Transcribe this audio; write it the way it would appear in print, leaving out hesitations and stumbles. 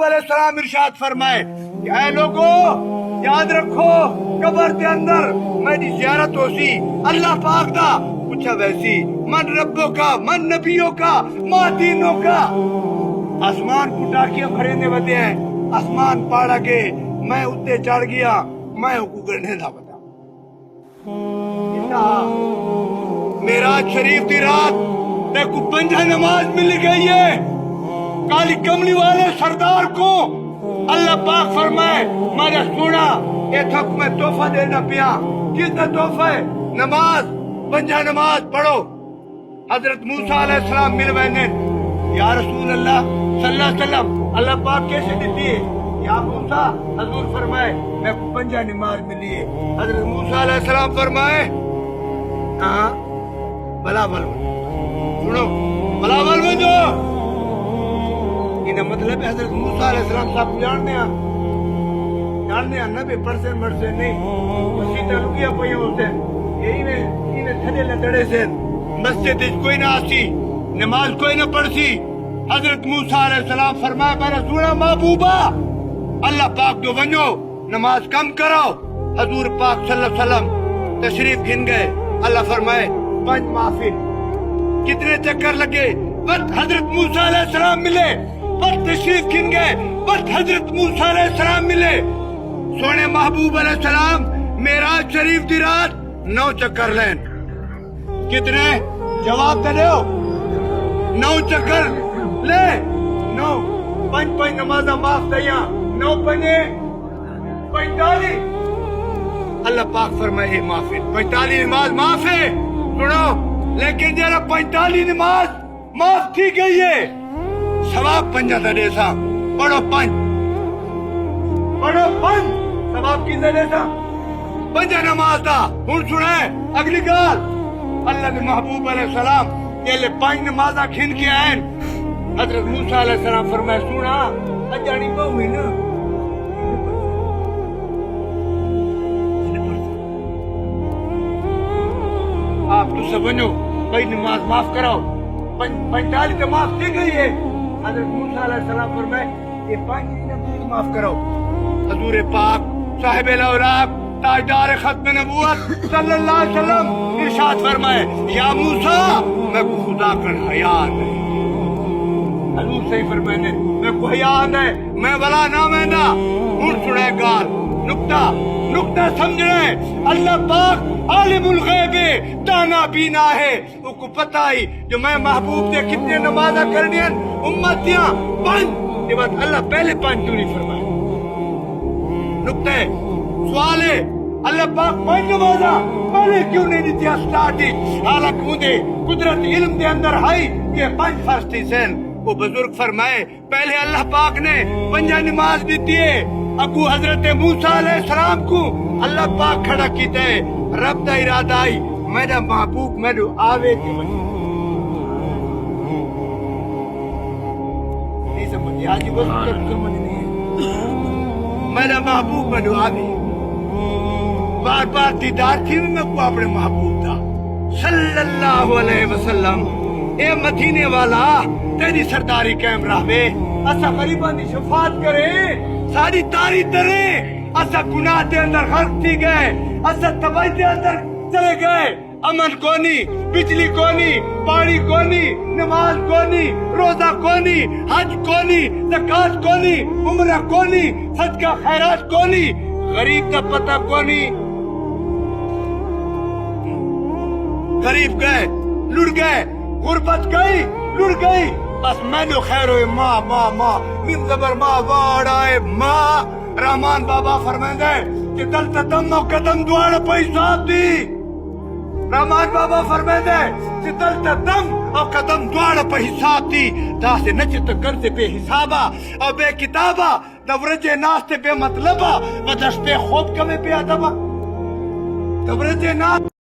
محبوب علیہ السلام ارشاد فرمائے کہ اے لوگو یاد رکھو قبر کے اندر میری زیارت ہو سی اللہ پاک دا پوچھا ویسی من ربوں کا من نبیوں کا ماں دینوں کا آسمان کو ٹاکیاں بھرنے بدے ہیں آسمان پاڑا کے میں اتنے چڑھ گیا میں کو گڑنے دا بتا معراج شریف دی رات میں کو 5 نماز مل گئی ہے کالی کملی والے سردار کو اللہ پاک فرمائے میں سونا اے تھک میں تحفہ دینا پیا کس کا تحفہ ہے نماز 5 نماز پڑھو حضرت موسیٰ علیہ السلام مل بہنے یا رسول اللہ صلی اللہ علیہ وسلم اللہ پاک کیسے دیتی ہے یا موسیٰ حضور فرمائے میں کو 5 نماز ملی ہے حضرت موسیٰ علیہ السلام فرمائے ہاں بلا بل سنو بلا بل میں جو انہیں مطلب ہے حضرت موسیٰ علیہ السلام صاحب جاننے ہیں 90% مرد سے نہیں مسیح تعلقیہ پہیاں ہوتے ہیں انہیں تھڑے لڑے سے مسجد کوئی نہ آسی نماز کوئی نہ پڑھسی حضرت موسیٰ علیہ السلام فرمایا میں نے سنا محبوبہ اللہ پاک جو بنو نماز کم کرو حضور پاک صلی اللہ علیہ وسلم تشریف گھن گئے اللہ فرمائے 5 محفل کتنے چکر لگے وقت حضرت موسیٰ علیہ السلام ملے وقت تشریف گھن گئے وقت حضرت موسیٰ علیہ السلام ملے سونے محبوب علیہ السلام معراج شریف دی رات 9 چکر لین کتنے جواب دے ہو 9 چکر لے 9 5 نمازہ معاف دیا 9 45 اللہ پاک فرمائے معافی 45 نماز معاف ہے سنو لیکن جرا 45 نماز معاف تھی گئی ہے ثواب 5 دے سا پڑھو 5 ثواب کی دے سا 5 نماز دا ہن سنائے اگلی گال اللہ کے محبوب علیہ السلام یہ لے 5 نمازہ کھن کے آئیں حضرت موسیٰ علیہ السلام فرمائے سنا اجانی بہوئی نا آپ تو سب بنو 5 نماز معاف کراؤ 45 تو معاف دی گئی ہے حضرت موسیٰ علیہ السلام فرمائے یہ 5 نماز معاف کراؤ حضور پاک صاحب الاوراق تاجدار ختم نبوت صلی اللہ علیہ وسلم ارشاد فرمائے یا موسیٰ میں کو خدا کر حیا نہیں حضور صحیح فرمائے میں کو حیا نہیں میں بلا نام ہے نا ہن سنے گال نکتہ سمجھ رہے اللہ پاک عالم الغیب دانا بینا ہے وہ کو پتہ ہی جو میں محبوب دے کتنے نمازہ کرنی ہیں امتیاں 5 یہ بات اللہ پہلے 5 کیوں نہیں فرمائے نکتہ سوال ہے اللہ پاک 5 نمازہ پہلے کیوں نہیں دیا سٹارٹنگ حالک مجھے قدرت علم دے اندر ہائی یہ 5 فرض تھی سین وہ بزرگ فرمائے پہلے اللہ پاک نے 5 نماز دیتی ہے ابو حضرت موسیٰ علیہ السلام کو اللہ پاک کھڑا کیتے رب دا ارادہ آئی میرا محبوب میرے آوے کی وجہ نہیں سمجھے آجی بس سمجھ نہیں ہے میرا محبوب میرے آوے بار بار دیدار تھی میں کو اپنے محبوب تھا صلی اللہ علیہ وسلم اے مدینے والا تیری سرداری قائم رہے اسا غریبان دی شفاعت کرے ساری تاری ترے اسا گناہ دے اندر غرق تھی گئے اسا تباہی دے اندر چلے گئے امن کونی بجلی کونی پانی کونی نماز کونی روزہ کونی حج کونی زکاة کونی عمرہ کونی صدقہ خیرات کونی غریب دا پتہ کونی غریب گئے لڑ گئے غربت گئی لڑ گئی بس میں نے خیر ہوئے ماں من زبر ماں واڑائے ماں رحمان بابا فرمائیں گے کہ دل تدم و قدم دوار پہ حساب دی رحمان بابا فرمائیں گے کہ دل تدم و قدم دوار پہ حساب دی دا سے نچت کرتے پہ حسابا اور بے کتابا دورجے ناستے پہ مطلبا و دشتے خوب کمے پہ ادبا دورجے ناس